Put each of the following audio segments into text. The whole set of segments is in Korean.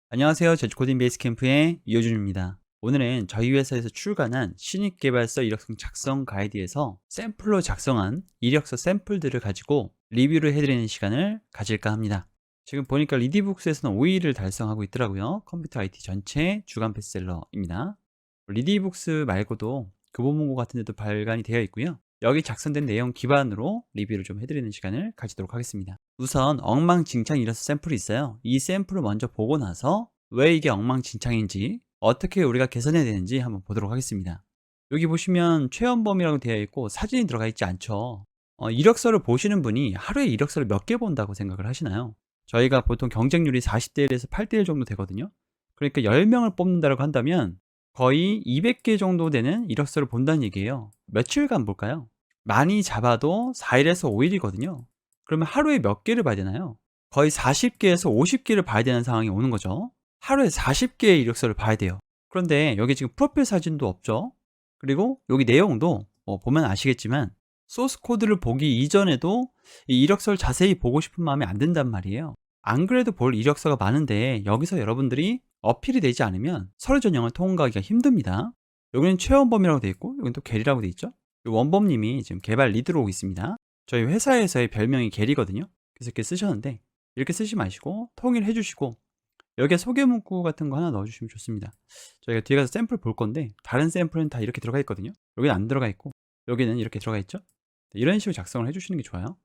안녕하세요. 제주코딩 베이스캠프의 이호준입니다. 오늘은 저희 회사에서 출간한 신입 개발서 이력서 작성 가이드에서 샘플로 작성한 이력서 샘플들을 가지고 리뷰를 해드리는 시간을 가질까 합니다. 지금 보니까 리디북스에서는 5위를 달성하고 있더라고요. 컴퓨터 IT 전체 주간 베스트셀러입니다. 리디북스 말고도 교보문고 같은 데도 발간이 되어 있고요. 여기 작성된 내용 기반으로 리뷰를 좀 해드리는 시간을 가지도록 하겠습니다. 우선 엉망진창 이력서 샘플이 있어요. 이 샘플을 먼저 보고 나서 왜 이게 엉망진창인지, 어떻게 우리가 개선해야 되는지 한번 보도록 하겠습니다. 여기 보시면 최연범이라고 되어 있고 사진이 들어가 있지 않죠. 이력서를 보시는 분이 하루에 이력서를 몇 개 본다고 생각을 하시나요? 저희가 보통 경쟁률이 40대 1에서 8대 1 정도 되거든요. 그러니까 10명을 뽑는다고 한다면 거의 200개 정도 되는 이력서를 본다는 얘기예요. 며칠간 볼까요? 많이 잡아도 4일에서 5일이거든요. 그러면 하루에 몇 개를 봐야 되나요? 거의 40개에서 50개를 봐야 되는 상황이 오는 거죠. 하루에 40개의 이력서를 봐야 돼요. 그런데 여기 지금 프로필 사진도 없죠. 그리고 여기 내용도 보면 아시겠지만 소스 코드를 보기 이전에도 이 이력서를 자세히 보고 싶은 마음이 안 든단 말이에요. 안 그래도 볼 이력서가 많은데 여기서 여러분들이 어필이 되지 않으면 서류 전형을 통과하기가 힘듭니다. 여기는 최원범이라고 되어 있고 여기는 또 게리라고 되어 있죠. 원범님이 지금 개발 리드로 오고 있습니다. 저희 회사에서의 별명이 게리거든요. 그래서 이렇게 쓰셨는데 이렇게 쓰지 마시고 통일해 주시고 여기에 소개 문구 같은 거 하나 넣어주시면 좋습니다. 저희가 뒤에 가서 샘플 볼 건데 다른 샘플은 다 이렇게 들어가 있거든요. 여기는 안 들어가 있고 여기는 이렇게 들어가 있죠. 이런 식으로 작성을 해주시는 게 좋아요.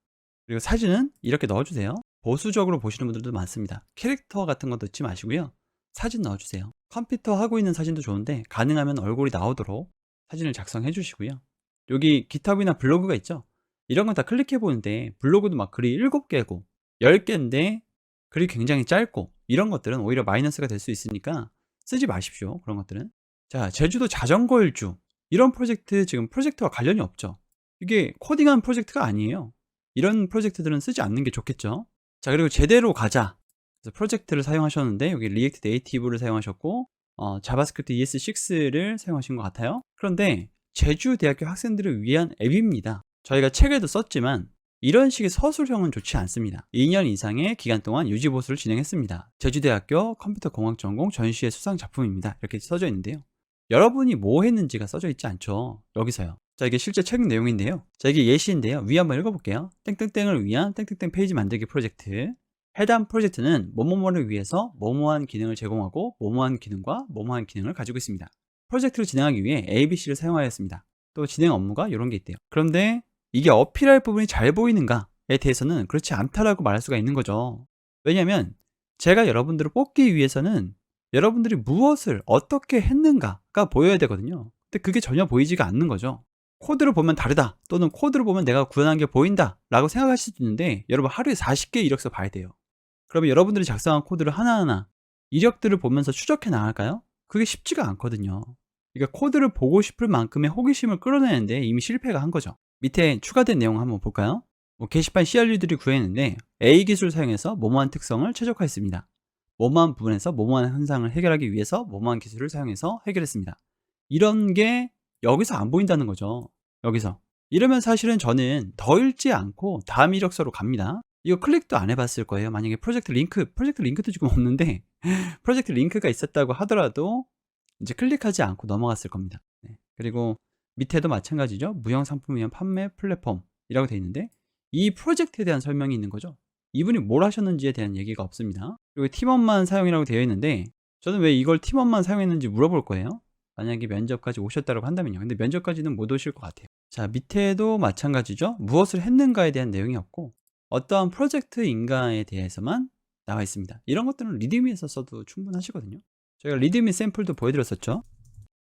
그리고 사진은 이렇게 넣어주세요. 보수적으로 보시는 분들도 많습니다. 캐릭터 같은 거 넣지 마시고요. 사진 넣어주세요. 컴퓨터 하고 있는 사진도 좋은데 가능하면 얼굴이 나오도록 사진을 작성해 주시고요. 여기 깃허브나 블로그가 있죠. 이런 건 다 클릭해 보는데 블로그도 막 글이 7개고 10개인데 글이 굉장히 짧고 이런 것들은 오히려 마이너스가 될 수 있으니까 쓰지 마십시오. 그런 것들은. 자, 제주도 자전거 일주 이런 프로젝트 지금 프로젝트와 관련이 없죠. 이게 코딩한 프로젝트가 아니에요. 이런 프로젝트들은 쓰지 않는 게 좋겠죠. 자, 그리고 제대로 가자. 그래서 프로젝트를 사용하셨는데 여기 리액트 네이티브를 사용하셨고 자바스크립트 ES6를 사용하신 것 같아요. 그런데 제주대학교 학생들을 위한 앱입니다. 저희가 책에도 썼지만 이런 식의 서술형은 좋지 않습니다. 2년 이상의 기간 동안 유지보수를 진행했습니다. 제주대학교 컴퓨터공학 전공 전시회 수상 작품입니다. 이렇게 써져 있는데요. 여러분이 뭐 했는지가 써져 있지 않죠. 여기서요. 자, 이게 실제 책 내용인데요. 자, 이게 예시인데요. 위에 한번 읽어볼게요. 땡땡땡을 위한 땡땡땡 페이지 만들기 프로젝트. 해당 프로젝트는 뭐뭐뭐를 위해서 뭐뭐한 기능을 제공하고 뭐뭐한 기능과 뭐뭐한 기능을 가지고 있습니다. 프로젝트를 진행하기 위해 ABC를 사용하였습니다. 또 진행 업무가 이런 게 있대요. 그런데 이게 어필할 부분이 잘 보이는가에 대해서는 그렇지 않다라고 말할 수가 있는 거죠. 왜냐하면 제가 여러분들을 뽑기 위해서는 여러분들이 무엇을 어떻게 했는가가 보여야 되거든요. 근데 그게 전혀 보이지가 않는 거죠. 코드를 보면 다르다 또는 코드를 보면 내가 구현한 게 보인다 라고 생각하실 수도 있는데 여러분 하루에 40개 이력서 봐야 돼요. 그러면 여러분들이 작성한 코드를 하나하나 이력들을 보면서 추적해 나갈까요? 그게 쉽지가 않거든요. 그러니까 코드를 보고 싶을 만큼의 호기심을 끌어내는데 이미 실패가 한 거죠. 밑에 추가된 내용 한번 볼까요? 게시판 CRU들이 구했는데 A 기술을 사용해서 뭐뭐한 특성을 최적화했습니다. 뭐뭐한 부분에서 뭐뭐한 현상을 해결하기 위해서 뭐뭐한 기술을 사용해서 해결했습니다. 이런 게 여기서 안 보인다는 거죠. 여기서. 이러면 사실은 저는 더 읽지 않고 다음 이력서로 갑니다. 이거 클릭도 안 해봤을 거예요. 만약에 프로젝트 링크도 지금 없는데 프로젝트 링크가 있었다고 하더라도 이제 클릭하지 않고 넘어갔을 겁니다. 네. 그리고 밑에도 마찬가지죠. 무형 상품 위한 판매 플랫폼이라고 되어 있는데 이 프로젝트에 대한 설명이 있는 거죠. 이분이 뭘 하셨는지에 대한 얘기가 없습니다. 그리고 팀원만 사용이라고 되어 있는데 저는 왜 이걸 팀원만 사용했는지 물어볼 거예요. 만약에 면접까지 오셨다고 한다면요. 근데 면접까지는 못 오실 것 같아요. 자, 밑에도 마찬가지죠. 무엇을 했는가에 대한 내용이 없고 어떠한 프로젝트인가에 대해서만 나와 있습니다. 이런 것들은 리드미에서 써도 충분하시거든요. 저희가 리드미 샘플도 보여드렸었죠.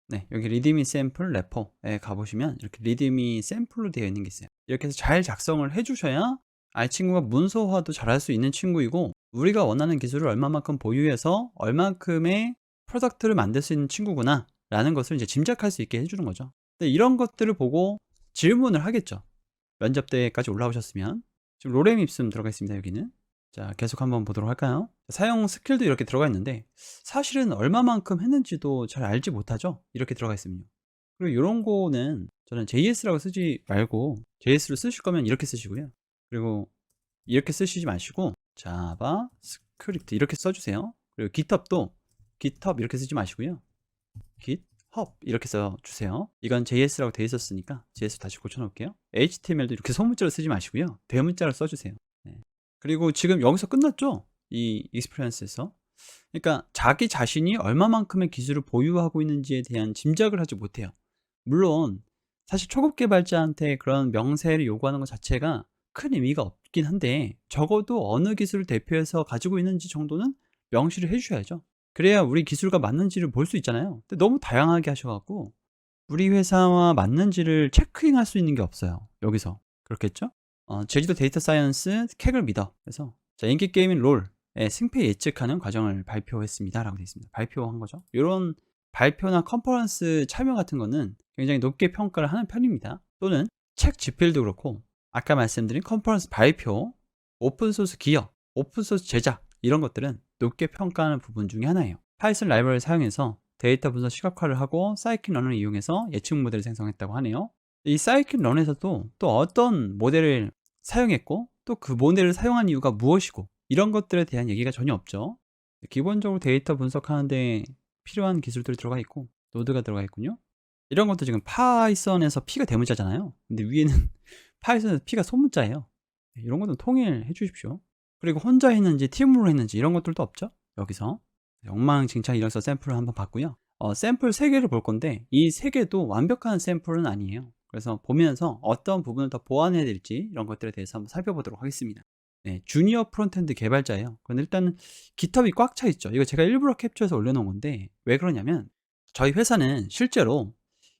네, 여기 리드미 샘플 레포에 가보시면 이렇게 리드미 샘플로 되어 있는 게 있어요. 이렇게 해서 잘 작성을 해주셔야 이 친구가 문서화도 잘할 수 있는 친구이고 우리가 원하는 기술을 얼마만큼 보유해서 얼만큼의 프로덕트를 만들 수 있는 친구구나 라는 것을 이제 짐작할 수 있게 해주는 거죠. 근데 이런 것들을 보고 질문을 하겠죠. 면접 때까지 올라오셨으면. 지금 로렘 입숨 들어가 있습니다. 여기는. 자, 계속 한번 보도록 할까요? 사용 스킬도 이렇게 들어가 있는데 사실은 얼마만큼 했는지도 잘 알지 못하죠. 이렇게 들어가 있으면요. 그리고 이런 거는 저는 JS라고 쓰지 말고 JS로 쓰실 거면 이렇게 쓰시고요. 그리고 이렇게 쓰시지 마시고 자바 스크립트 이렇게 써주세요. 그리고 GitHub도 GitHub 이렇게 쓰지 마시고요. GitHub 이렇게 써주세요. 이건 JS라고 되어 있었으니까 JS 다시 고쳐놓을게요. HTML도 이렇게 소문자로 쓰지 마시고요. 대문자로 써주세요. 네. 그리고 지금 여기서 끝났죠? 이 익스피리언스에서. 그러니까 자기 자신이 얼마만큼의 기술을 보유하고 있는지에 대한 짐작을 하지 못해요. 물론 사실 초급 개발자한테 그런 명세를 요구하는 것 자체가 큰 의미가 없긴 한데 적어도 어느 기술을 대표해서 가지고 있는지 정도는 명시를 해주셔야죠. 그래야 우리 기술과 맞는지를 볼 수 있잖아요. 근데 너무 다양하게 하셔갖고 우리 회사와 맞는지를 체크인할 수 있는 게 없어요. 여기서 그렇겠죠? 제주도 데이터 사이언스 캑을 믿어. 그래서 자, 인기 게임인 롤의 승패 예측하는 과정을 발표했습니다 라고 되어 있습니다. 발표한 거죠. 이런 발표나 컨퍼런스 참여 같은 거는 굉장히 높게 평가를 하는 편입니다. 또는 책 집필도 그렇고 아까 말씀드린 컨퍼런스 발표, 오픈소스 기업, 오픈소스 제작 이런 것들은 높게 평가하는 부분 중에 하나예요. 파이썬 라이브러리를 사용해서 데이터 분석 시각화를 하고 사이클런을 이용해서 예측 모델을 생성했다고 하네요. 이 사이클런에서도 또 어떤 모델을 사용했고 또 그 모델을 사용한 이유가 무엇이고 이런 것들에 대한 얘기가 전혀 없죠. 기본적으로 데이터 분석하는데 필요한 기술들이 들어가 있고 노드가 들어가 있군요. 이런 것도 지금 파이썬에서 P가 대문자잖아요. 근데 위에는 파이썬에서 P가 소문자예요. 이런 것도 통일해 주십시오. 그리고 혼자 했는지 팀으로 했는지 이런 것들도 없죠. 여기서 엉망진창 이력서 샘플을 한번 봤고요. 샘플 3개를 볼 건데 이 3개도 완벽한 샘플은 아니에요. 그래서 보면서 어떤 부분을 더 보완해야 될지 이런 것들에 대해서 한번 살펴보도록 하겠습니다. 네, 주니어 프론트엔드 개발자예요. 근데 일단 GitHub이 꽉 차 있죠. 이거 제가 일부러 캡처해서 올려놓은 건데 왜 그러냐면 저희 회사는 실제로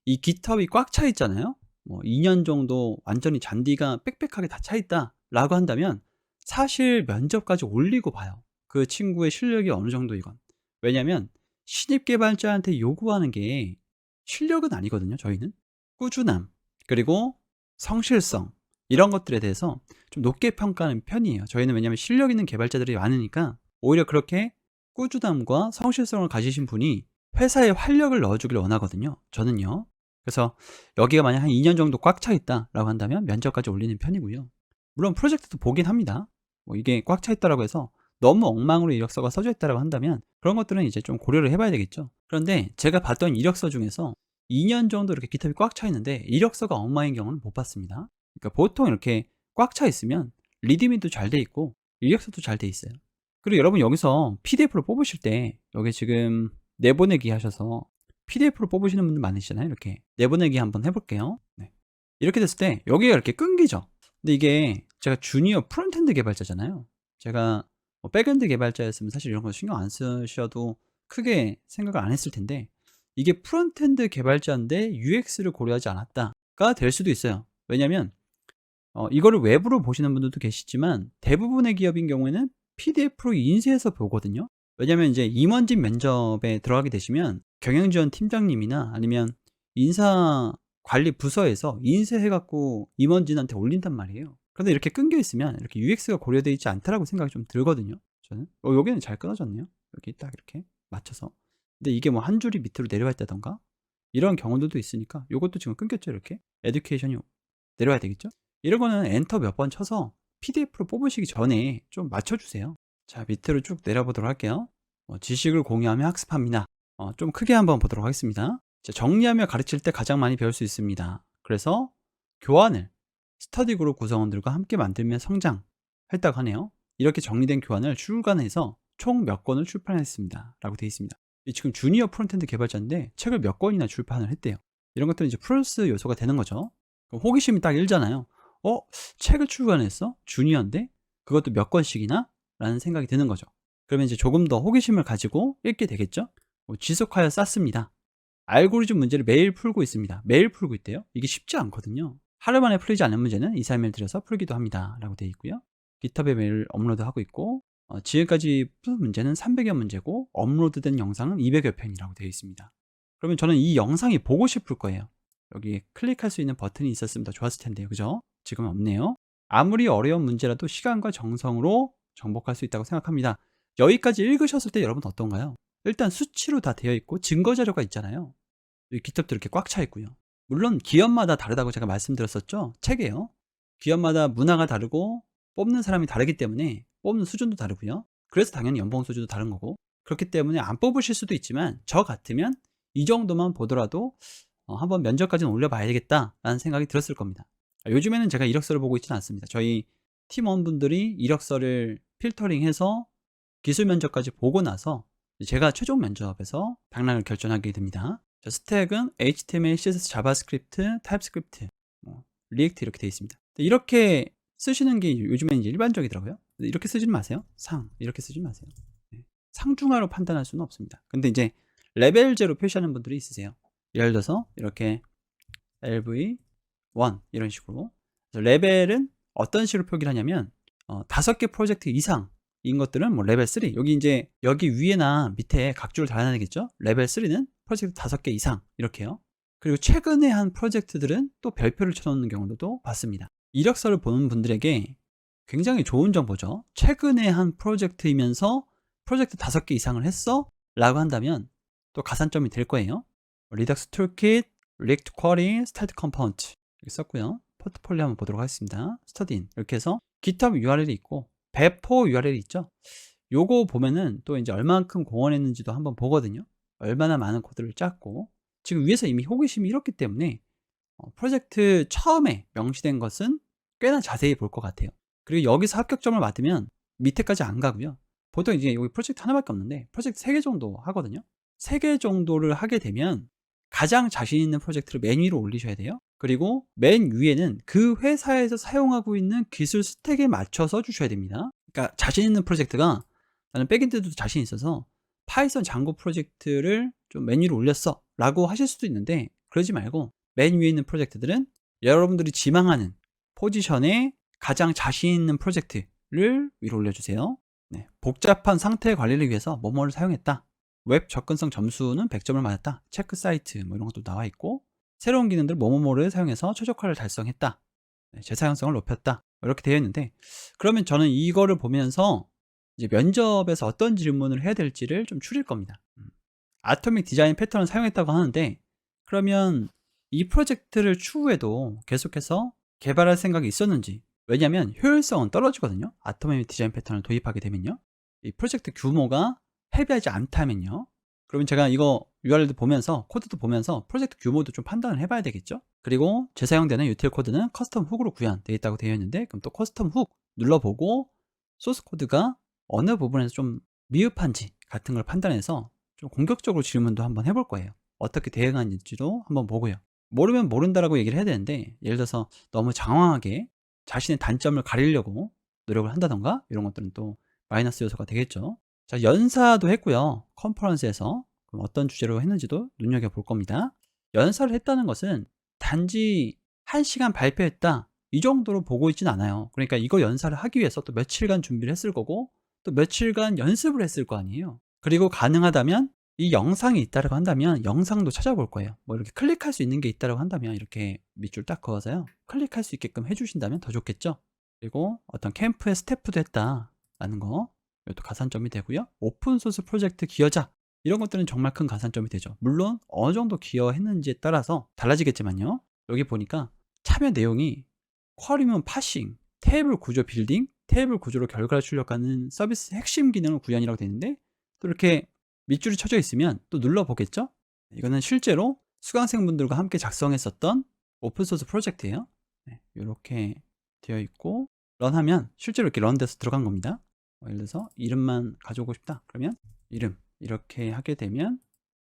이 GitHub이 꽉 차 있잖아요. 뭐 2년 정도 완전히 잔디가 빽빽하게 다 차 있다 라고 한다면 사실 면접까지 올리고 봐요. 그 친구의 실력이 어느 정도이건. 왜냐면 신입 개발자한테 요구하는 게 실력은 아니거든요. 저희는 꾸준함 그리고 성실성 이런 것들에 대해서 좀 높게 평가하는 편이에요. 저희는 왜냐면 실력 있는 개발자들이 많으니까 오히려 그렇게 꾸준함과 성실성을 가지신 분이 회사에 활력을 넣어주길 원하거든요. 저는요. 그래서 여기가 만약 한 2년 정도 꽉 차 있다라고 한다면 면접까지 올리는 편이고요. 물론 프로젝트도 보긴 합니다. 뭐 이게 꽉 차 있다라고 해서 너무 엉망으로 이력서가 써져 있다라고 한다면 그런 것들은 이제 좀 고려를 해봐야 되겠죠. 그런데 제가 봤던 이력서 중에서 2년 정도 이렇게 GitHub이 꽉 차 있는데 이력서가 엉망인 경우는 못 봤습니다. 그러니까 보통 이렇게 꽉 차 있으면 리드미도 잘 돼 있고 이력서도 잘 돼 있어요. 그리고 여러분 여기서 PDF로 뽑으실 때 여기 지금 내보내기 하셔서 PDF로 뽑으시는 분들 많으시잖아요. 이렇게 내보내기 한번 해볼게요. 네. 이렇게 됐을 때 여기가 이렇게 끊기죠. 근데 이게 제가 주니어 프론트엔드 개발자잖아요. 제가 뭐 백엔드 개발자였으면 사실 이런 거 신경 안 쓰셔도 크게 생각을 안 했을 텐데 이게 프론트엔드 개발자인데 UX를 고려하지 않았다가 될 수도 있어요. 왜냐면 이거를 외부로 보시는 분들도 계시지만 대부분의 기업인 경우에는 PDF로 인쇄해서 보거든요. 왜냐면 이제 임원진 면접에 들어가게 되시면 경영지원 팀장님이나 아니면 인사관리 부서에서 인쇄해갖고 임원진한테 올린단 말이에요. 그런데 이렇게 끊겨 있으면 이렇게 UX가 고려되어 있지 않다라고 생각이 좀 들거든요. 저는 여기는 잘 끊어졌네요. 여기 딱 이렇게 맞춰서. 근데 이게 뭐 한 줄이 밑으로 내려와 있다던가 이런 경우들도 있으니까 이것도 지금 끊겼죠. 이렇게 에듀케이션이 내려와야 되겠죠. 이런 거는 엔터 몇 번 쳐서 PDF로 뽑으시기 전에 좀 맞춰주세요. 자, 밑으로 쭉 내려보도록 할게요. 지식을 공유하며 학습합니다. 좀 크게 한번 보도록 하겠습니다. 자, 정리하며 가르칠 때 가장 많이 배울 수 있습니다. 그래서 교환을 스터디 그룹 구성원들과 함께 만들며 성장했다고 하네요. 이렇게 정리된 교환을 출간해서 총 몇 권을 출판했습니다. 라고 되어 있습니다. 지금 주니어 프론트엔드 개발자인데 책을 몇 권이나 출판을 했대요. 이런 것들은 이제 플러스 요소가 되는 거죠. 호기심이 딱 일잖아요. 책을 출간했어? 주니어인데? 그것도 몇 권씩이나? 라는 생각이 드는 거죠. 그러면 이제 조금 더 호기심을 가지고 읽게 되겠죠? 지속하여 쌓습니다. 알고리즘 문제를 매일 풀고 있습니다. 매일 풀고 있대요. 이게 쉽지 않거든요. 하루 만에 풀리지 않는 문제는 2, 3일 들여서 풀기도 합니다. 라고 되어 있고요. GitHub에 매일 업로드하고 있고 지금까지 푼 문제는 300여 문제고 업로드된 영상은 200여 편이라고 되어 있습니다. 그러면 저는 이 영상이 보고 싶을 거예요. 여기 클릭할 수 있는 버튼이 있었으면 더 좋았을 텐데요. 그죠? 지금은 없네요. 아무리 어려운 문제라도 시간과 정성으로 정복할 수 있다고 생각합니다. 여기까지 읽으셨을 때 여러분 어떤가요? 일단 수치로 다 되어 있고 증거 자료가 있잖아요. GitHub도 이렇게 꽉 차 있고요. 물론 기업마다 다르다고 제가 말씀드렸었죠. 책이에요. 기업마다 문화가 다르고 뽑는 사람이 다르기 때문에 뽑는 수준도 다르고요. 그래서 당연히 연봉 수준도 다른 거고 그렇기 때문에 안 뽑으실 수도 있지만 저 같으면 이 정도만 보더라도 한번 면접까지는 올려봐야 되겠다라는 생각이 들었을 겁니다. 요즘에는 제가 이력서를 보고 있지는 않습니다. 저희 팀원분들이 이력서를 필터링해서 기술 면접까지 보고 나서 제가 최종 면접에서 당락을 결정하게 됩니다. 스택은 HTML, CSS, 자바스크립트, 타입스크립트, 리액트 이렇게 되어 있습니다. 이렇게 쓰시는 게 요즘엔 이제 일반적이더라고요. 이렇게 쓰지 마세요. 이렇게 쓰지 마세요. 상중하로 판단할 수는 없습니다. 근데 이제 레벨제로 표시하는 분들이 있으세요. 예를 들어서 이렇게 LV1 이런 식으로. 레벨은 어떤 식으로 표기를 하냐면 5개 프로젝트 이상인 것들은 뭐 레벨 3, 여기 위에나 밑에 각주를 달아야 되겠죠. 레벨 3는 프로젝트 5개 이상 이렇게요. 그리고 최근에 한 프로젝트들은 또 별표를 쳐놓는 경우도 봤습니다. 이력서를 보는 분들에게 굉장히 좋은 정보죠. 최근에 한 프로젝트이면서 프로젝트 5개 이상을 했어? 라고 한다면 또 가산점이 될 거예요. 리덕스 툴킷, 리액트 쿼리, 스타트 컴포넌트 이렇게 썼고요. 포트폴리오 한번 보도록 하겠습니다. 스터디인 이렇게 해서 GitHub URL이 있고 배포 URL이 있죠. 요거 보면은 또 이제 얼만큼 공헌했는지도 한번 보거든요. 얼마나 많은 코드를 짰고 지금 위에서 이미 호기심이 이렇기 때문에 프로젝트 처음에 명시된 것은 꽤나 자세히 볼 것 같아요. 그리고 여기서 합격점을 받으면 밑에까지 안 가고요. 보통 이제 여기 프로젝트 하나밖에 없는데 프로젝트 3개 정도 하거든요. 3개 정도를 하게 되면 가장 자신 있는 프로젝트를 맨 위로 올리셔야 돼요. 그리고 맨 위에는 그 회사에서 사용하고 있는 기술 스택에 맞춰서 주셔야 됩니다. 그러니까 자신 있는 프로젝트가 나는 백엔드도 자신 있어서 파이썬 장고 프로젝트를 좀 맨 위로 올렸어 라고 하실 수도 있는데 그러지 말고 맨 위에 있는 프로젝트들은 여러분들이 지망하는 포지션에 가장 자신 있는 프로젝트를 위로 올려주세요. 네, 복잡한 상태 관리를 위해서 뭐뭐를 사용했다. 웹 접근성 점수는 100점을 맞았다. 체크 사이트 뭐 이런 것도 나와 있고 새로운 기능들 뭐뭐뭐를 사용해서 최적화를 달성했다. 네, 재사용성을 높였다. 이렇게 되어 있는데 그러면 저는 이거를 보면서 이제 면접에서 어떤 질문을 해야 될지를 좀 추릴 겁니다. 아토믹 디자인 패턴을 사용했다고 하는데 그러면 이 프로젝트를 추후에도 계속해서 개발할 생각이 있었는지, 왜냐하면 효율성은 떨어지거든요. 아토믹 디자인 패턴을 도입하게 되면요. 이 프로젝트 규모가 헤비하지 않다면요. 그러면 제가 이거 URL도 보면서 코드도 보면서 프로젝트 규모도 좀 판단을 해봐야 되겠죠. 그리고 재사용되는 유틸 코드는 커스텀 훅으로 구현되어 있다고 되어 있는데 그럼 또 커스텀 훅 눌러보고 소스 코드가 어느 부분에서 좀 미흡한지 같은 걸 판단해서 좀 공격적으로 질문도 한번 해볼 거예요. 어떻게 대응하는지도 한번 보고요. 모르면 모른다라고 얘기를 해야 되는데 예를 들어서 너무 장황하게 자신의 단점을 가리려고 노력을 한다던가 이런 것들은 또 마이너스 요소가 되겠죠. 자, 연사도 했고요. 컨퍼런스에서 그럼 어떤 주제로 했는지도 눈여겨볼 겁니다. 연사를 했다는 것은 단지 1시간 발표했다 이 정도로 보고 있진 않아요. 그러니까 이거 연사를 하기 위해서 또 며칠간 준비를 했을 거고 또 며칠간 연습을 했을 거 아니에요. 그리고 가능하다면 이 영상이 있다고 한다면 영상도 찾아볼 거예요. 뭐 이렇게 클릭할 수 있는 게 있다고 한다면 이렇게 밑줄 딱 그어서요. 클릭할 수 있게끔 해주신다면 더 좋겠죠. 그리고 어떤 캠프에 스태프도 했다라는 거 이것도 가산점이 되고요. 오픈소스 프로젝트 기여자 이런 것들은 정말 큰 가산점이 되죠. 물론 어느 정도 기여했는지에 따라서 달라지겠지만요. 여기 보니까 참여 내용이 쿼리면 파싱, 테이블 구조 빌딩, 테이블 구조로 결과를 출력하는 서비스 핵심 기능을 구현이라고 되어 있는데 또 이렇게 밑줄이 쳐져 있으면 또 눌러보겠죠? 이거는 실제로 수강생분들과 함께 작성했었던 오픈소스 프로젝트예요. 네, 이렇게 되어 있고 런하면 실제로 이렇게 런돼서 들어간 겁니다. 예를 들어서 이름만 가져오고 싶다. 그러면 이름 이렇게 하게 되면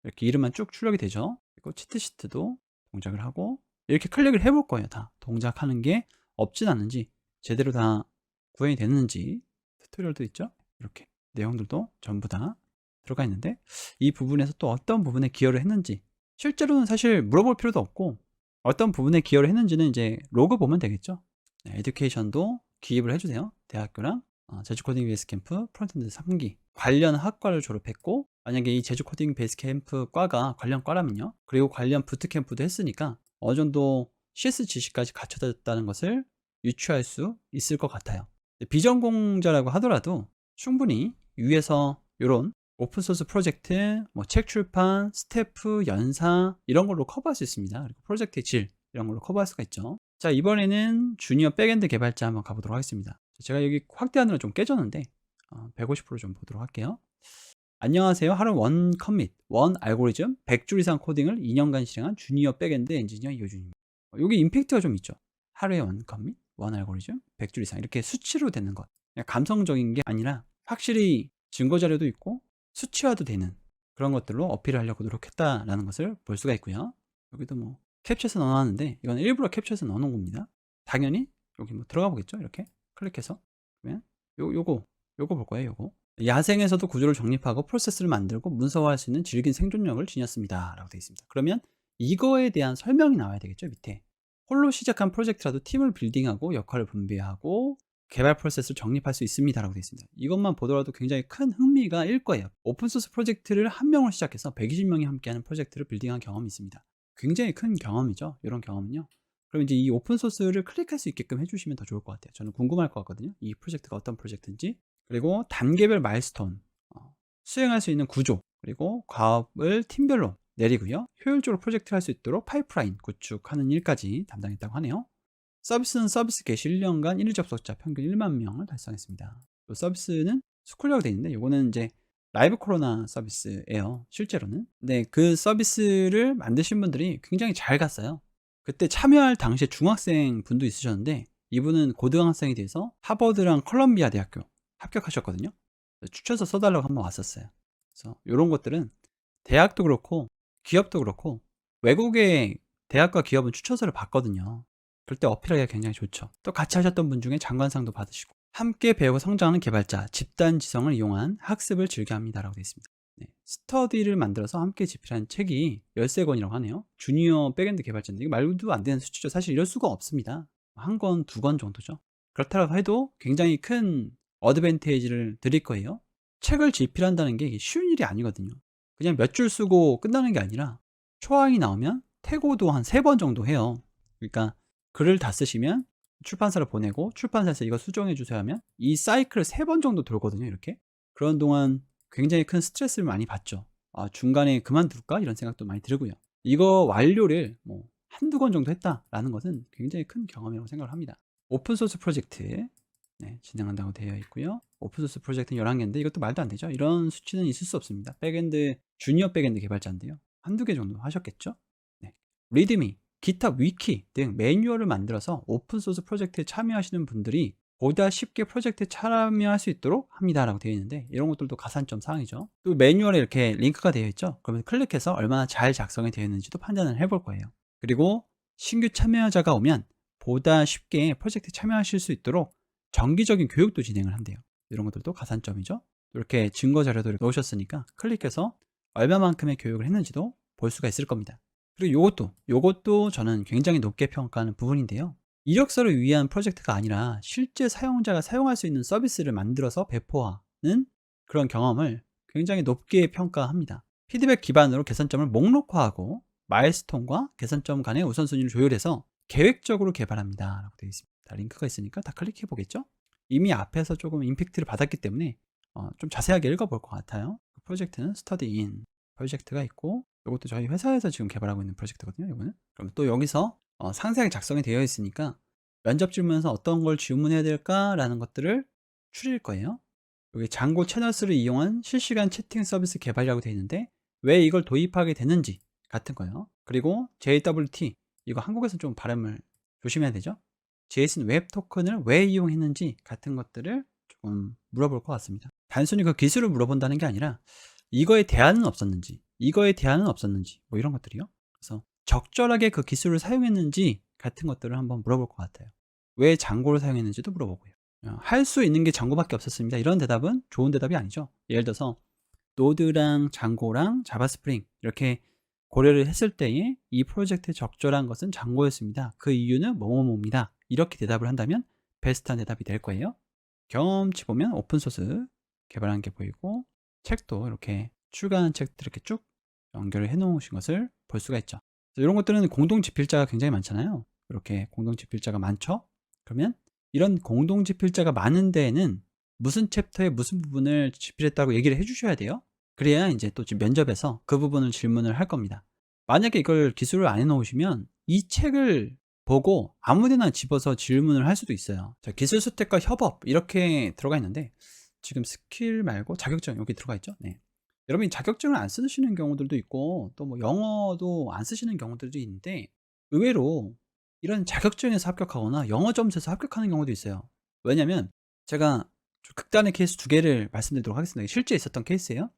이렇게 이름만 쭉 출력이 되죠. 그리고 치트시트도 동작을 하고 이렇게 클릭을 해볼 거예요. 다 동작하는 게 없진 않은지 제대로 다 구현이 됐는지 튜토리얼도 있죠. 이렇게 내용들도 전부 다 들어가 있는데 이 부분에서 또 어떤 부분에 기여를 했는지 실제로는 사실 물어볼 필요도 없고 어떤 부분에 기여를 했는지는 이제 로그 보면 되겠죠. 네, 에듀케이션도 기입을 해주세요. 대학교랑 제주코딩 베이스 캠프 프론트엔드 3기 관련 학과를 졸업했고 만약에 이 제주코딩 베이스 캠프 과가 관련 과라면요. 그리고 관련 부트캠프도 했으니까 어느 정도 CS 지식까지 갖춰졌다는 것을 유추할 수 있을 것 같아요. 비전공자라고 하더라도 충분히 위에서 이런 오픈소스 프로젝트, 뭐 책 출판, 스태프, 연사 이런 걸로 커버할 수 있습니다. 그리고 프로젝트의 질 이런 걸로 커버할 수가 있죠. 자, 이번에는 주니어 백엔드 개발자 한번 가보도록 하겠습니다. 제가 여기 확대하느라 좀 깨졌는데 150% 좀 보도록 할게요. 안녕하세요. 하루 원 커밋, 원 알고리즘, 100줄 이상 코딩을 2년간 실행한 주니어 백엔드 엔지니어 이호준입니다. 여기 임팩트가 좀 있죠. 하루에 원 커밋, 원 알고리즘, 100줄 이상 이렇게 수치로 되는 것. 그냥 감성적인 게 아니라 확실히 증거 자료도 있고 수치화도 되는 그런 것들로 어필을 하려고 노력했다라는 것을 볼 수가 있고요. 여기도 뭐 캡처해서 넣어놨는데 이건 일부러 캡처해서 넣어놓은 겁니다. 당연히 여기 뭐 들어가 보겠죠. 이렇게 클릭해서 그러면 요거 볼 거예요. 요거 야생에서도 구조를 정립하고 프로세스를 만들고 문서화할 수 있는 질긴 생존력을 지녔습니다 라고 되어 있습니다. 그러면 이거에 대한 설명이 나와야 되겠죠. 밑에 홀로 시작한 프로젝트라도 팀을 빌딩하고 역할을 분배하고 개발 프로세스를 정립할 수 있습니다 라고 되어 있습니다. 이것만 보더라도 굉장히 큰 흥미가 일 거예요. 오픈소스 프로젝트를 한 명으로 시작해서 120명이 함께하는 프로젝트를 빌딩한 경험이 있습니다. 굉장히 큰 경험이죠. 이런 경험은요. 그럼 이제 이 오픈소스를 클릭할 수 있게끔 해주시면 더 좋을 것 같아요. 저는 궁금할 것 같거든요. 이 프로젝트가 어떤 프로젝트인지. 그리고 단계별 마일스톤, 수행할 수 있는 구조, 그리고 과업을 팀별로 내리고요. 효율적으로 프로젝트를 할 수 있도록 파이프라인 구축하는 일까지 담당했다고 하네요. 서비스는 서비스 개시 1년간 1일 접속자 평균 1만 명을 달성했습니다. 또 서비스는 스쿨이라고 되어 있는데 이거는 이제 라이브 코로나 서비스예요. 실제로는. 네, 그 서비스를 만드신 분들이 굉장히 잘 갔어요. 그때 참여할 당시에 중학생 분도 있으셨는데 이분은 고등학생이 돼서 하버드랑 컬럼비아 대학교 합격하셨거든요. 추천서 써달라고 한번 왔었어요. 그래서 이런 것들은 대학도 그렇고 기업도 그렇고 외국의 대학과 기업은 추천서를 받거든요. 그럴 때 어필하기가 굉장히 좋죠. 또 같이 하셨던 분 중에 장관상도 받으시고 함께 배우고 성장하는 개발자, 집단 지성을 이용한 학습을 즐겨합니다 라고 되어 있습니다. 네, 스터디를 만들어서 함께 집필한 책이 13권이라고 하네요. 주니어 백엔드 개발자인데 이거 말도 안 되는 수치죠. 사실 이럴 수가 없습니다. 한 권, 두 권 정도죠. 그렇다고 해도 굉장히 큰 어드밴테이지를 드릴 거예요. 책을 집필한다는 게 쉬운 일이 아니거든요. 그냥 몇 줄 쓰고 끝나는 게 아니라 초항이 나오면 태고도 한 3번 정도 해요. 그러니까 글을 다 쓰시면 출판사를 보내고 출판사에서 이거 수정해 주세요 하면 이 사이클을 3번 정도 돌거든요. 이렇게. 그런 동안 굉장히 큰 스트레스를 많이 받죠. 아, 중간에 그만둘까? 이런 생각도 많이 들고요. 이거 완료를 뭐 한두 권 정도 했다라는 것은 굉장히 큰 경험이라고 생각을 합니다. 오픈소스 프로젝트 진행한다고 되어 있고요. 오픈소스 프로젝트는 11개인데 이것도 말도 안 되죠. 이런 수치는 있을 수 없습니다. 백엔드, 주니어 백엔드 개발자인데요. 한두 개 정도 하셨겠죠. 네. 리드미, 기타 위키 등 매뉴얼을 만들어서 오픈소스 프로젝트에 참여하시는 분들이 보다 쉽게 프로젝트에 참여할 수 있도록 합니다 라고 되어 있는데 이런 것들도 가산점 사항이죠. 또 매뉴얼에 이렇게 링크가 되어 있죠. 그러면 클릭해서 얼마나 잘 작성이 되어 있는지도 판단을 해볼 거예요. 그리고 신규 참여자가 오면 보다 쉽게 프로젝트에 참여하실 수 있도록 정기적인 교육도 진행을 한대요. 이런 것들도 가산점이죠. 이렇게 증거 자료도 이렇게 넣으셨으니까 클릭해서 얼마만큼의 교육을 했는지도 볼 수가 있을 겁니다. 그리고 요것도 저는 굉장히 높게 평가하는 부분인데요. 이력서를 위한 프로젝트가 아니라 실제 사용자가 사용할 수 있는 서비스를 만들어서 배포하는 그런 경험을 굉장히 높게 평가합니다. 피드백 기반으로 개선점을 목록화하고 마일스톤과 개선점 간의 우선순위를 조율해서 계획적으로 개발합니다 라고 되어 있습니다. 링크가 있으니까 다 클릭해 보겠죠. 이미 앞에서 조금 임팩트를 받았기 때문에 좀 자세하게 읽어볼 것 같아요. 프로젝트는 스터디인 프로젝트가 있고 이것도 저희 회사에서 지금 개발하고 있는 프로젝트거든요. 이거는 그럼 또 여기서 상세하게 작성이 되어 있으니까 면접 질문에서 어떤 걸 질문해야 될까라는 것들을 추릴 거예요. 여기 장고 채널스를 이용한 실시간 채팅 서비스 개발이라고 되어 있는데 왜 이걸 도입하게 되는지 같은 거예요. 그리고 JWT 이거 한국에서 좀 발음을 조심해야 되죠. JSON 웹 토큰을 왜 이용했는지 같은 것들을 조금 물어볼 것 같습니다. 단순히 그 기술을 물어본다는 게 아니라 이거에 대안은 없었는지 뭐 이런 것들이요. 그래서 적절하게 그 기술을 사용했는지 같은 것들을 한번 물어볼 것 같아요. 왜 장고를 사용했는지도 물어보고요. 할 수 있는 게 장고밖에 없었습니다. 이런 대답은 좋은 대답이 아니죠. 예를 들어서 노드랑 장고랑 자바 스프링 이렇게 고려를 했을 때에 이 프로젝트에 적절한 것은 장고였습니다. 그 이유는 뭐뭐뭐입니다. 이렇게 대답을 한다면 베스트한 대답이 될 거예요. 경험치 보면 오픈소스 개발한 게 보이고 책도 이렇게 출간한 책들 이렇게 쭉 연결을 해 놓으신 것을 볼 수가 있죠. 이런 것들은 공동 집필자가 굉장히 많잖아요. 이렇게 공동 집필자가 많죠. 그러면 이런 공동 집필자가 많은 데에는 무슨 챕터에 무슨 부분을 집필했다고 얘기를 해 주셔야 돼요. 그래야 이제 또 면접에서 그 부분을 질문을 할 겁니다. 만약에 이걸 기술을 안 해 놓으시면 이 책을 보고 아무데나 집어서 질문을 할 수도 있어요. 자, 기술 수택과 협업 이렇게 들어가 있는데 지금 스킬 말고 자격증 여기 들어가 있죠. 네. 여러분이 자격증을 안 쓰시는 경우들도 있고 또 뭐 영어도 안 쓰시는 경우들도 있는데 의외로 이런 자격증에서 합격하거나 영어 점수에서 합격하는 경우도 있어요. 왜냐면 제가 좀 극단의 케이스 두 개를 말씀드리도록 하겠습니다. 이게 실제 있었던 케이스예요.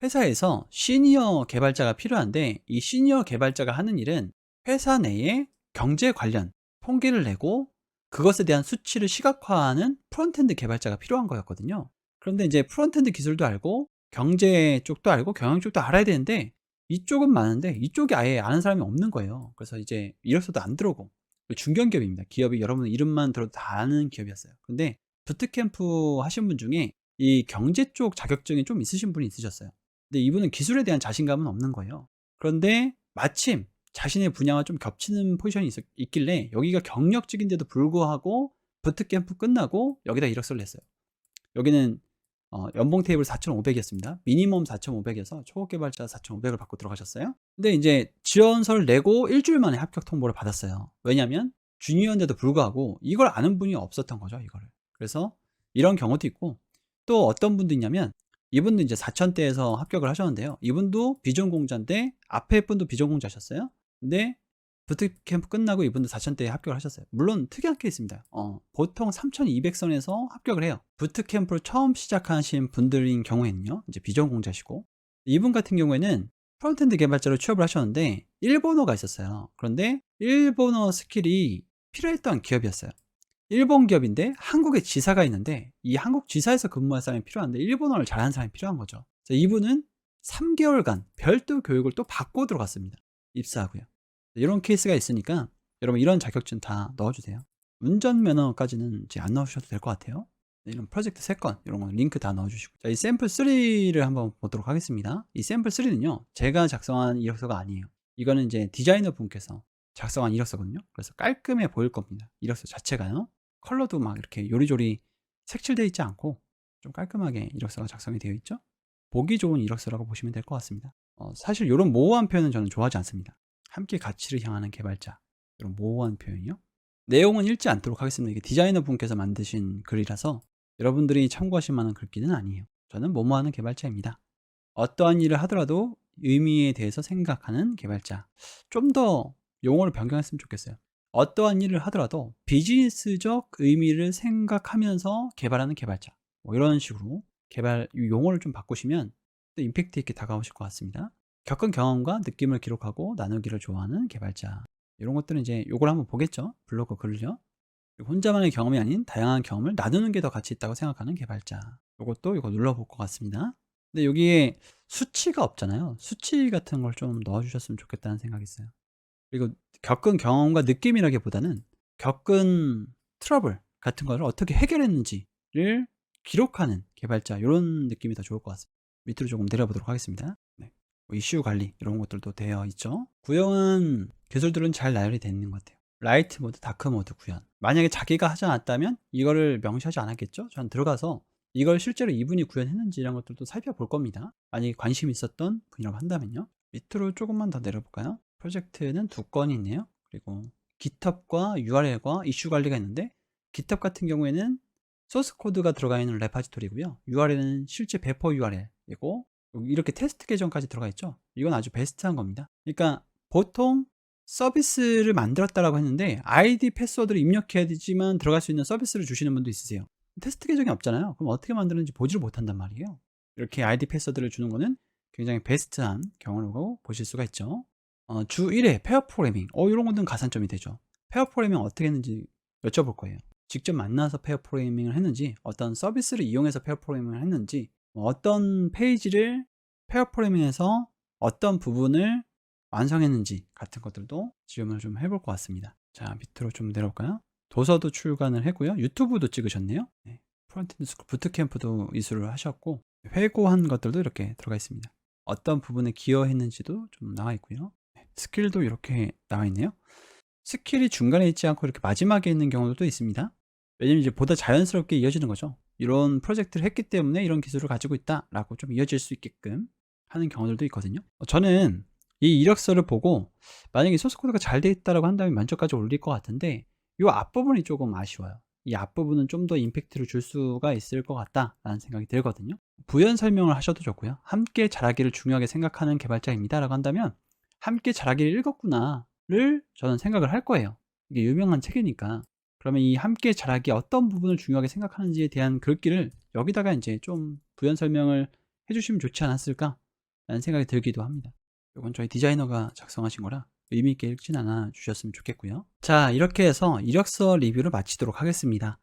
회사에서 시니어 개발자가 필요한데 이 시니어 개발자가 하는 일은 회사 내에 경제 관련 통계를 내고 그것에 대한 수치를 시각화하는 프론트엔드 개발자가 필요한 거였거든요. 그런데 이제 프론트엔드 기술도 알고 경제 쪽도 알고 경영 쪽도 알아야 되는데 이쪽은 많은데 이쪽이 아예 아는 사람이 없는 거예요. 그래서 이제 이력서도 안 들어오고 중견기업입니다. 기업이 여러분 이름만 들어도 다 아는 기업이었어요. 근데 부트캠프 하신 분 중에 이 경제 쪽 자격증이 좀 있으신 분이 있으셨어요. 근데 이분은 기술에 대한 자신감은 없는 거예요. 그런데 마침 자신의 분야와 좀 겹치는 포지션이 있길래 여기가 경력직인데도 불구하고 부트캠프 끝나고 여기다 이력서를 냈어요. 여기는 연봉 테이블 4,500이었습니다. 미니멈 4,500이어서 초급 개발자 4,500을 받고 들어가셨어요. 근데 이제 지원서를 내고 일주일 만에 합격 통보를 받았어요. 왜냐면 주니어인데도 불구하고 이걸 아는 분이 없었던 거죠, 이거를. 그래서 이런 경우도 있고 또 어떤 분도 있냐면 이분도 이제 4,000대에서 합격을 하셨는데요. 이분도 비전공자인데 앞에 분도 비전공자셨어요. 근데 부트캠프 끝나고 이분도 4,000대에 합격을 하셨어요. 물론 특이한 케이스입니다. 보통 3,200선에서 합격을 해요. 부트캠프를 처음 시작하신 분들인 경우에는요. 이제 비전공자시고 이분 같은 경우에는 프론트엔드 개발자로 취업을 하셨는데 일본어가 있었어요. 그런데 일본어 스킬이 필요했던 기업이었어요. 일본 기업인데 한국에 지사가 있는데 이 한국 지사에서 근무할 사람이 필요한데 일본어를 잘하는 사람이 필요한 거죠. 이분은 3개월간 별도 교육을 또 받고 들어갔습니다. 입사하고요. 이런 케이스가 있으니까 여러분 이런 자격증 다 넣어주세요. 운전면허까지는 이제 안 넣으셔도 될 것 같아요. 이런 프로젝트 3건 이런 거 링크 다 넣어주시고 자, 이 샘플 3를 한번 보도록 하겠습니다. 이 샘플 3는요 제가 작성한 이력서가 아니에요. 이거는 이제 디자이너 분께서 작성한 이력서거든요. 그래서 깔끔해 보일 겁니다. 이력서 자체가요. 컬러도 막 이렇게 요리조리 색칠되어 있지 않고 좀 깔끔하게 이력서가 작성이 되어 있죠. 보기 좋은 이력서라고 보시면 될 것 같습니다. 사실 이런 모호한 표현은 저는 좋아하지 않습니다. 함께 가치를 향하는 개발자 이런 모호한 표현이요. 내용은 읽지 않도록 하겠습니다. 이게 디자이너 분께서 만드신 글이라서 여러분들이 참고하실 만한 글귀는 아니에요. 저는 뭐뭐하는 개발자입니다. 어떠한 일을 하더라도 의미에 대해서 생각하는 개발자. 좀 더 용어를 변경했으면 좋겠어요. 어떠한 일을 하더라도 비즈니스적 의미를 생각하면서 개발하는 개발자. 뭐 이런 식으로 개발 용어를 좀 바꾸시면 또 임팩트 있게 다가오실 것 같습니다. 겪은 경험과 느낌을 기록하고 나누기를 좋아하는 개발자. 이런 것들은 이제 요걸 한번 보겠죠. 블로그 글을요. 그리고 혼자만의 경험이 아닌 다양한 경험을 나누는 게 더 가치 있다고 생각하는 개발자. 요것도 이거 눌러볼 것 같습니다. 근데 여기에 수치가 없잖아요. 수치 같은 걸 좀 넣어주셨으면 좋겠다는 생각이 있어요. 그리고 겪은 경험과 느낌이라기보다는 겪은 트러블 같은 거를 어떻게 해결했는지를 기록하는 개발자 이런 느낌이 더 좋을 것 같습니다. 밑으로 조금 내려보도록 하겠습니다. 네. 이슈 관리 이런 것들도 되어 있죠. 구형은 기술들은 잘 나열이 되어 있는 것 같아요. 라이트 모드, 다크 모드 구현. 만약에 자기가 하지 않았다면 이거를 명시하지 않았겠죠? 전 들어가서 이걸 실제로 이분이 구현했는지 이런 것들도 살펴볼 겁니다. 만약에 관심이 있었던 분이라고 한다면요. 밑으로 조금만 더 내려볼까요? 프로젝트는 2건이 있네요. 그리고 GitHub과 URL과 이슈 관리가 있는데 GitHub 같은 경우에는 소스 코드가 들어가 있는 레파지토리고요. URL은 실제 배포 URL이고 이렇게 테스트 계정까지 들어가 있죠. 이건 아주 베스트한 겁니다. 그러니까 보통 서비스를 만들었다라고 했는데 아이디 패스워드를 입력해야 되지만 들어갈 수 있는 서비스를 주시는 분도 있으세요. 테스트 계정이 없잖아요. 그럼 어떻게 만드는지 보지를 못한단 말이에요. 이렇게 아이디 패스워드를 주는 거는 굉장히 베스트한 경우라고 보실 수가 있죠. 주 1회 페어 프로그래밍 이런 것들은 가산점이 되죠. 페어 프로그래밍 어떻게 했는지 여쭤볼 거예요. 직접 만나서 페어 프로그래밍을 했는지 어떤 서비스를 이용해서 페어 프로그래밍을 했는지 어떤 페이지를 페어 프로그래밍에서 어떤 부분을 완성했는지 같은 것들도 질문을 좀 해볼 것 같습니다. 자, 밑으로 좀 내려올까요? 도서도 출간을 했고요. 유튜브도 찍으셨네요. 네. 프론트엔드 스쿨 부트캠프도 이수를 하셨고 회고한 것들도 이렇게 들어가 있습니다. 어떤 부분에 기여했는지도 좀 나와 있고요. 네. 스킬도 이렇게 나와 있네요. 스킬이 중간에 있지 않고 이렇게 마지막에 있는 경우도 있습니다. 왜냐면 이제 보다 자연스럽게 이어지는 거죠. 이런 프로젝트를 했기 때문에 이런 기술을 가지고 있다라고 좀 이어질 수 있게끔 하는 경우들도 있거든요. 저는 이 이력서를 보고 만약에 소스 코드가 잘 돼 있다라고 한다면 만족까지 올릴 것 같은데 이 앞부분이 조금 아쉬워요. 이 앞부분은 좀 더 임팩트를 줄 수가 있을 것 같다라는 생각이 들거든요. 부연 설명을 하셔도 좋고요. 함께 자라기를 중요하게 생각하는 개발자입니다라고 한다면 함께 자라기를 읽었구나를 저는 생각을 할 거예요. 이게 유명한 책이니까. 그러면 이 함께 자라기 어떤 부분을 중요하게 생각하는지에 대한 글귀를 여기다가 이제 좀 부연 설명을 해주시면 좋지 않았을까라는 생각이 들기도 합니다. 이건 저희 디자이너가 작성하신 거라 의미 있게 읽진 않아 주셨으면 좋겠고요. 자, 이렇게 해서 이력서 리뷰를 마치도록 하겠습니다.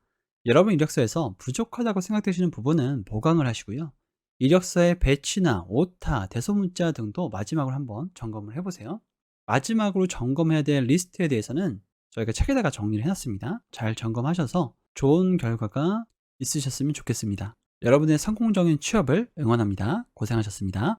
여러분 이력서에서 부족하다고 생각되시는 부분은 보강을 하시고요. 이력서의 배치나 오타, 대소문자 등도 마지막으로 한번 점검을 해보세요. 마지막으로 점검해야 될 리스트에 대해서는 저희가 책에다가 정리를 해놨습니다. 잘 점검하셔서 좋은 결과가 있으셨으면 좋겠습니다. 여러분의 성공적인 취업을 응원합니다. 고생하셨습니다.